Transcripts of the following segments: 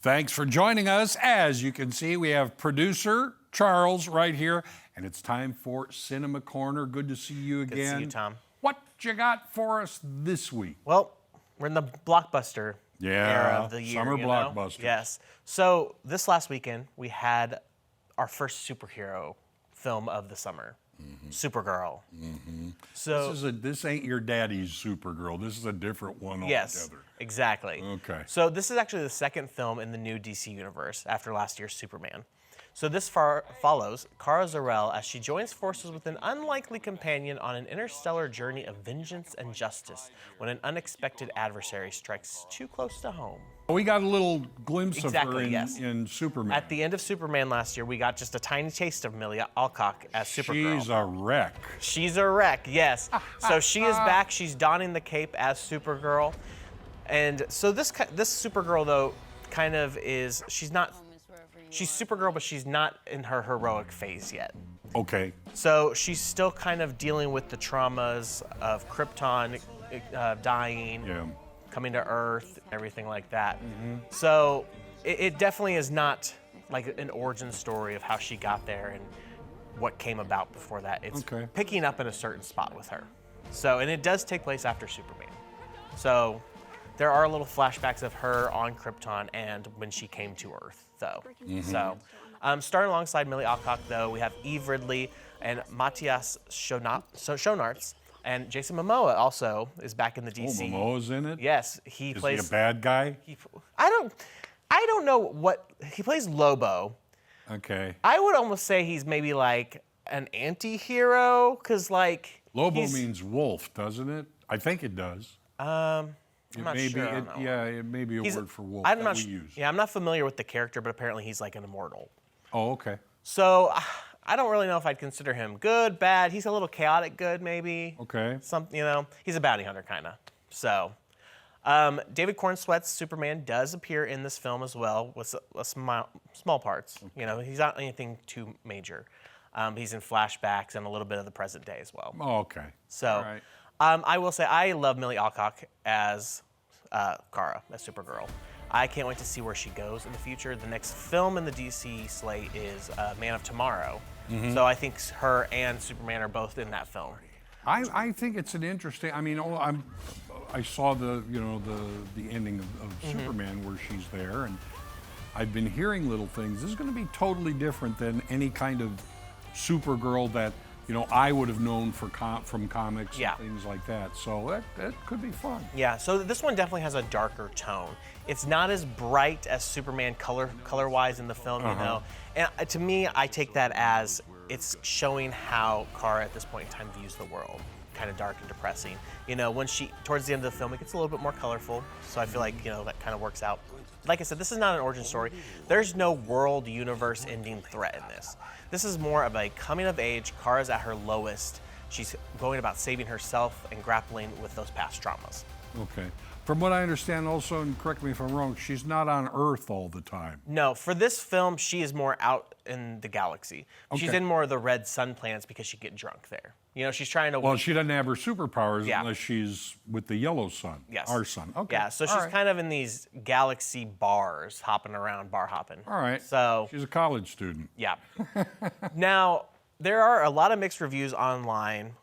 Thanks for joining us. As you can see, we have producer Charles right here, and it's time for Cinema Corner. Good to see you again. Good to see you, Tom. What you got for us this week? Well, we're in the blockbuster era of the year. Summer blockbusters. Yes. So this last weekend, we had our first superhero film of the summer, Supergirl. So This ain't your daddy's Supergirl. This is a different one altogether. yes, exactly. Okay. So this is actually the second film in the new DC universe after last year's Superman. So this follows Kara Zor-El as she joins forces with an unlikely companion on an interstellar journey of vengeance and justice when an unexpected adversary strikes too close to home. We got a little glimpse of her yes. in Superman. At the end of Superman last year, we got just a tiny taste of Millie Alcock as Supergirl. She's a wreck. She's a wreck, yes. So she is back. She's donning the cape as Supergirl. And so this Supergirl, though, kind of is, she's Supergirl, but she's not in her heroic phase yet. Okay. So she's still kind of dealing with the traumas of Krypton dying, coming to Earth, everything like that. So it definitely is not like an origin story of how she got there and what came about before that. It's picking up in a certain spot with her. So, and it does take place after Superman. So there are little flashbacks of her on Krypton and when she came to Earth, though. So, starring alongside Millie Alcock, though, we have Eve Ridley and Matthias Schoenaerts, and Jason Momoa also is back in the DC. Oh, Momoa's in it? Yes, he plays. Is he a bad guy? I don't know what he plays. Lobo. Okay. I would almost say he's maybe like an anti-hero, because like Lobo means wolf, doesn't it? I think it does. I'm not sure. It may be a word for wolf I'm that not we use. Yeah, I'm not familiar with the character, but apparently he's like an immortal. Oh, okay. So I don't really know if I'd consider him good, bad. He's a little chaotic good, maybe. Okay. He's a bounty hunter, kind of. So, David Cornsweet's Superman does appear in this film as well, with small parts. Okay. He's not anything too major. He's in flashbacks and a little bit of the present day as well. Oh, okay. So, all right. I will say I love Millie Alcock as Kara, as Supergirl. I can't wait to see where she goes in the future. The next film in the DC slate is Man of Tomorrow. So I think her and Superman are both in that film. I think it's an interesting. I mean, I saw the ending of Superman where she's there, and I've been hearing little things. This is going to be totally different than any kind of Supergirl that I would have known from comics and things like that. So that could be fun. Yeah. So this one definitely has a darker tone. It's not as bright as Superman color-wise in the film, And to me, I take that as it's showing how Kara at this point in time views the world, kind of dark and depressing. When towards the end of the film, it gets a little bit more colorful. So I feel like that kind of works out. Like I said, this is not an origin story. There's no world, universe ending threat in this. This is more of a coming of age. Kara's at her lowest. She's going about saving herself and grappling with those past traumas. Okay. From what I understand also, and correct me if I'm wrong, she's not on Earth all the time. No, for this film, she is more out in the galaxy. Okay. She's in more of the red sun planets because she'd get drunk there. She's trying to... Well, she doesn't have her superpowers unless she's with the yellow sun, our sun. Okay. Yeah, so she's kind of in these galaxy bars, hopping around, bar hopping. All right. So she's a college student. Yeah. Now, there are a lot of mixed reviews online.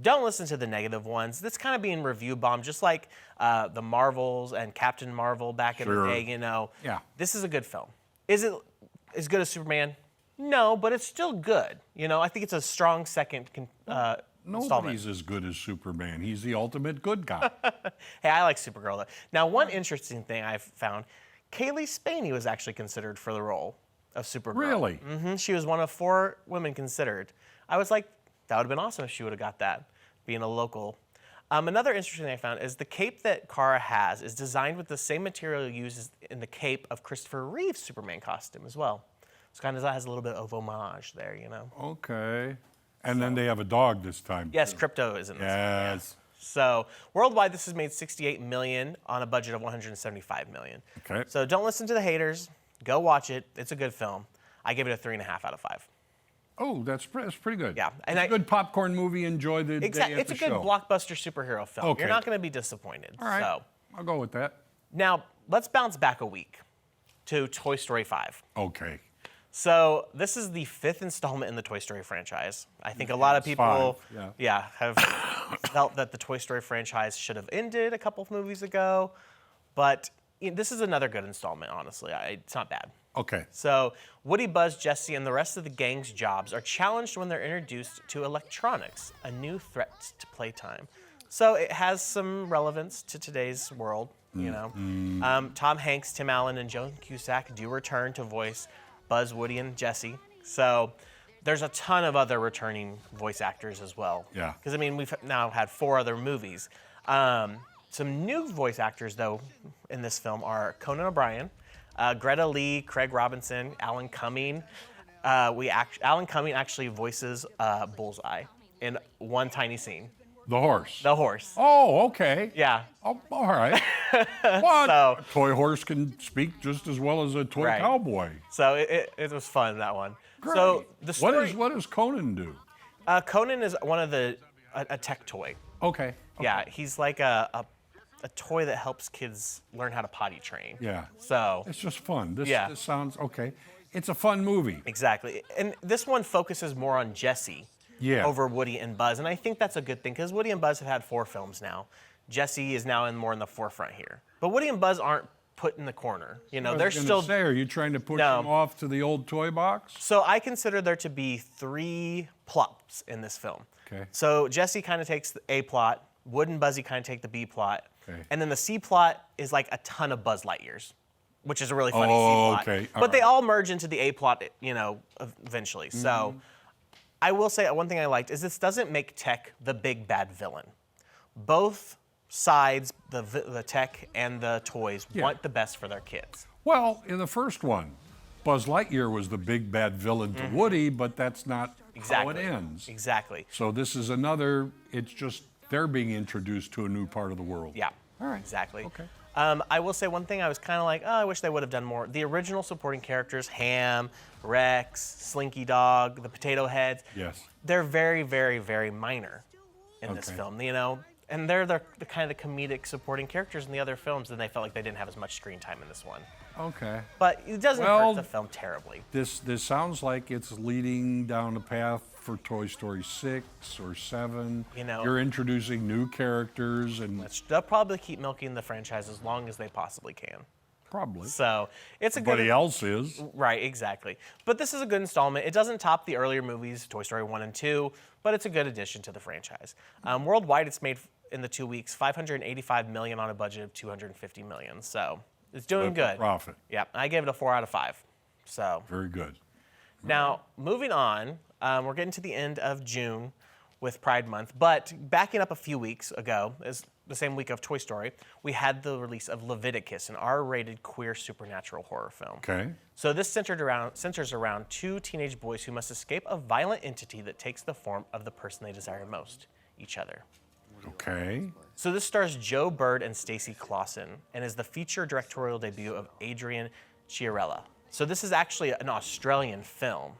Don't listen to the negative ones. That's kind of being review bombed, just like the Marvels and Captain Marvel back in the day, Yeah. This is a good film. Is it as good as Superman? No, but it's still good. I think it's a strong second installment. Nobody's as good as Superman. He's the ultimate good guy. Hey, I like Supergirl, though. Now, one interesting thing I've found, Kaylee Spaney was actually considered for the role of Supergirl. Really? She was one of 4 women considered. I was like, that would have been awesome if she would have got that, being a local. Another interesting thing I found is the cape that Kara has is designed with the same material used in the cape of Christopher Reeve's Superman costume as well. So kind of has a little bit of homage there, Okay. And then they have a dog this time. Yes, Crypto is in this. Yes. So worldwide, this has made $68 million on a budget of $175 million. Okay. So don't listen to the haters. Go watch it. It's a good film. I give it a 3.5 out of 5. Oh, that's pretty good. Yeah. And it's a good popcorn movie. Enjoy the day at the show. It's a good blockbuster superhero film. Okay. You're not going to be disappointed. All right. So. I'll go with that. Now, let's bounce back a week. to Toy Story 5. Okay. So this is the 5th installment in the Toy Story franchise. I think a lot of people, have felt that the Toy Story franchise should have ended a couple of movies ago, but this is another good installment. Honestly, it's not bad. Okay. So Woody, Buzz, Jessie, and the rest of the gang's jobs are challenged when they're introduced to electronics, a new threat to playtime. So it has some relevance to today's world. Tom Hanks, Tim Allen, and Joan Cusack do return to voice Buzz, Woody, and Jessie. So there's a ton of other returning voice actors as well. Yeah. Because, I mean, we've now had 4 other movies. Some new voice actors, though, in this film are Conan O'Brien, Greta Lee, Craig Robinson, Alan Cumming. Alan Cumming actually voices Bullseye in one tiny scene. The horse. The horse. Oh, okay. Yeah. Oh, all right. What? So- A toy horse can speak just as well as a toy Right. cowboy. So it was fun, that one. Great. So the story, What does Conan do? Conan is one of a tech toy. Okay. Yeah, he's like a toy that helps kids learn how to potty train. Yeah. So It's just fun. This sounds okay. It's a fun movie. exactly. And this one focuses more on Jessie over Woody and Buzz. And I think that's a good thing because Woody and Buzz have had 4 films now. Jessie is now more in the forefront here. But Woody and Buzz aren't put in the corner. They're still. Are you trying to push them off to the old toy box? So I consider there to be 3 plots in this film. Okay. So Jessie kind of takes the A plot, Wood and Buzzy kind of take the B plot, Okay. and then the C plot is like a ton of Buzz Lightyears, which is a really funny C plot. Okay. But they all merge into the A plot, eventually. So I will say one thing I liked is this doesn't make tech the big bad villain. Both sides, the tech and the toys, want the best for their kids. Well, in the first one, Buzz Lightyear was the big bad villain to Woody, but that's not how it ends. Exactly. So this is another, it's just they're being introduced to a new part of the world. Yeah. All right. Exactly. Okay. I will say one thing I was kind of like, oh, I wish they would have done more. The original supporting characters, Ham, Rex, Slinky Dog, the Potato Heads, Yes. they're very, very, very minor in this Okay. film, and they're the kind of the comedic supporting characters in the other films, and they felt like they didn't have as much screen time in this one. Okay. But it doesn't Well, hurt the film terribly. This sounds like it's leading down a path for Toy Story 6 or 7. You're introducing new characters and They'll probably keep milking the franchise as long as they possibly can. probably. So it's a Everybody good. else is. Right, exactly. But this is a good installment. It doesn't top the earlier movies, Toy Story 1 and 2, but it's a good addition to the franchise. Worldwide, it's made in the 2 weeks $585 million on a budget of $250 million. So it's doing Flip the good. profit. Yeah, I gave it a 4 out of 5. So Very good. now moving on, we're getting to the end of June with Pride Month, but backing up a few weeks ago, is the same week of Toy Story, we had the release of Leviticus, an R-rated queer supernatural horror film. Okay. So this centers around 2 teenage boys who must escape a violent entity that takes the form of the person they desire most, each other. Okay. So this stars Joe Bird and Stacey Clausen and is the feature directorial debut of Adrian Chiarella. So this is actually an Australian film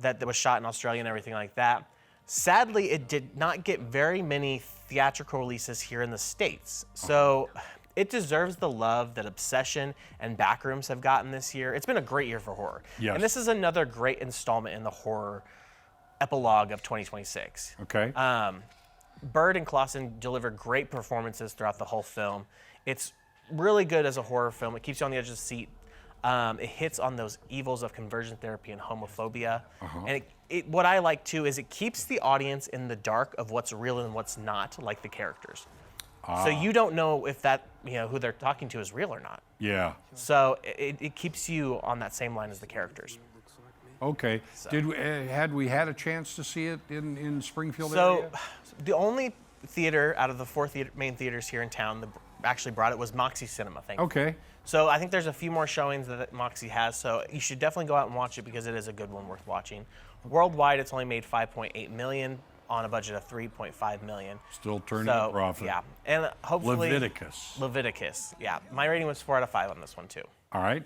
that was shot in Australia and everything like that. Sadly, it did not get very many theatrical releases here in the States. So it deserves the love that Obsession and Backrooms have gotten this year. It's been a great year for horror. Yes. And this is another great installment in the horror epilogue of 2026. Okay. Bird and Clausen deliver great performances throughout the whole film. It's really good as a horror film. It keeps you on the edge of the seat. It hits on those evils of conversion therapy and homophobia. And what I like too is it keeps the audience in the dark of what's real and what's not, like the characters. So you don't know if that, who they're talking to is real or not. Yeah. So it keeps you on that same line as the characters. Okay. Had we had a chance to see it in Springfield So area? the only theater out of the 4 main theaters here in town that actually brought it was Moxie Cinema, thankfully. Okay. So I think there's a few more showings that Moxie has, so you should definitely go out and watch it because it is a good one worth watching. Worldwide, it's only made $5.8 million on a budget of $3.5 million. Still turning a profit. Yeah, and hopefully Leviticus. Yeah, my rating was 4 out of 5 on this one too. All right.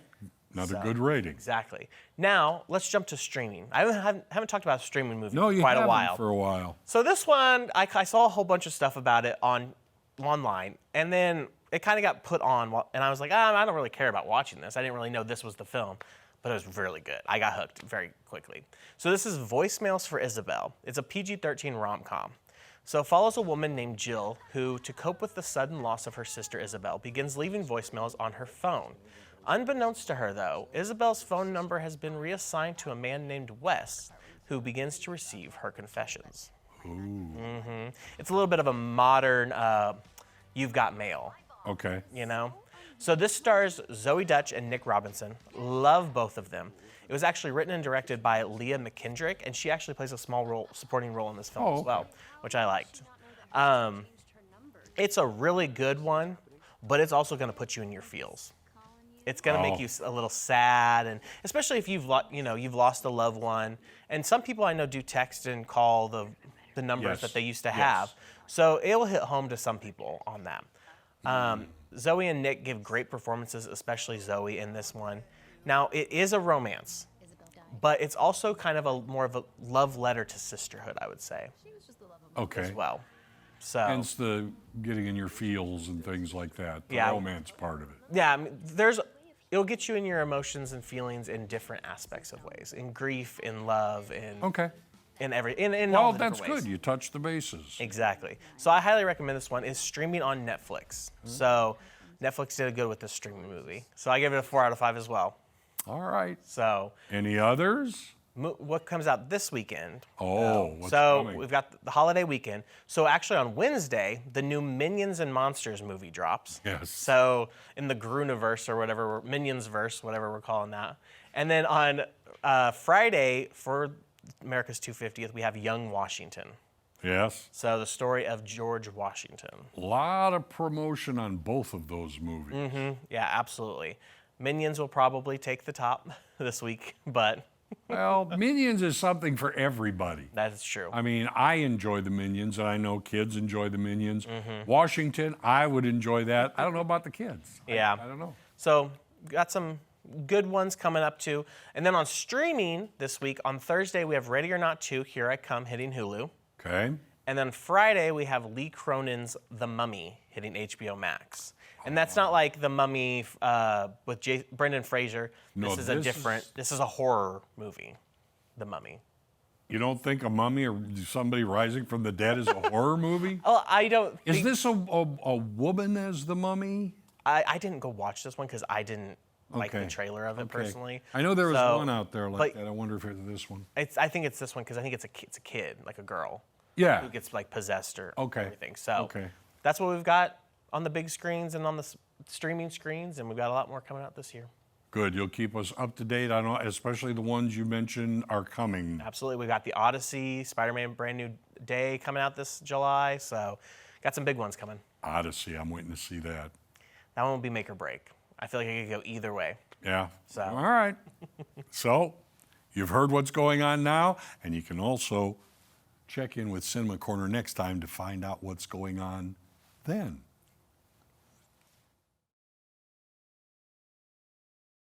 Another good rating. Exactly. Now let's jump to streaming. I haven't talked about a streaming movie No, in you quite haven't a while. for a while. So this one, I saw a whole bunch of stuff about it online, and then it kind of got put on, and I was like, I don't really care about watching this. I didn't really know this was the film, but it was really good. I got hooked very quickly. So this is Voicemails for Isabelle. It's a PG-13 rom-com. So it follows a woman named Jill who, to cope with the sudden loss of her sister Isabelle, begins leaving voicemails on her phone. Unbeknownst to her, though, Isabelle's phone number has been reassigned to a man named Wes, who begins to receive her confessions. Ooh. It's a little bit of a modern You've Got Mail. Okay. You know? So this stars Zoe Dutch and Nick Robinson. Love both of them. It was actually written and directed by Leah McKendrick, and she actually plays a small supporting role in this film as well, which I liked. It's a really good one, but it's also going to put you in your feels. It's going to make you a little sad, and especially if you've lost a loved one. And some people I know do text and call the numbers that they used to have. So it will hit home to some people on that. Zoe and Nick give great performances, especially Zoe in this one. Now, it is a romance, but it's also kind of more of a love letter to sisterhood, I would say. Okay. As well. So. Hence the getting in your feels and things like that. The romance part of it. Yeah, I mean, it'll get you in your emotions and feelings in different aspects of ways, in grief, in love, in all the different that's ways. good. You touched the bases. Exactly. So I highly recommend this one. It's streaming on Netflix. So Netflix did good with this streaming movie. So I give it a 4 out of 5 as well. All right. So. Any others? What comes out this weekend? What's so coming? We've got the holiday weekend. So actually on Wednesday, the new Minions and Monsters movie drops. Yes. So in the Grooniverse or whatever, Minions-verse, whatever we're calling that. And then on Friday for America's 250th, we have Young Washington. Yes. So the story of George Washington. A lot of promotion on both of those movies. Yeah, absolutely. Minions will probably take the top this week, but... Well, Minions is something for everybody. That is true. I mean, I enjoy the Minions, and I know kids enjoy the Minions. Washington, I would enjoy that. I don't know about the kids. Yeah. I don't know. So, got some good ones coming up too. And then on streaming this week, on Thursday, we have Ready or Not 2, Here I Come, hitting Hulu. Okay. And then Friday, we have Lee Cronin's The Mummy, hitting HBO Max. And that's not like The Mummy with Brendan Fraser. No, this is a horror movie, The Mummy. You don't think a mummy or somebody rising from the dead is a horror movie? Oh, I don't think... Is this a woman as the mummy? I didn't go watch this one because I didn't like the trailer of it personally. I know there was one out there like that. I wonder if it's this one. I think it's this one because I think it's a kid, like a girl. Yeah. Who gets like possessed or everything. So Okay. that's what we've got on the big screens and on the streaming screens, and we've got a lot more coming out this year. Good. You'll keep us up to date on, especially the ones you mentioned are coming. Absolutely. We got the Odyssey, Spider-Man Brand New Day coming out this July. So got some big ones coming. Odyssey. I'm waiting to see that. That one will be make or break. I feel like it could go either way. Yeah. So. All right. So you've heard what's going on now, and you can also check in with Cinema Corner next time to find out what's going on then.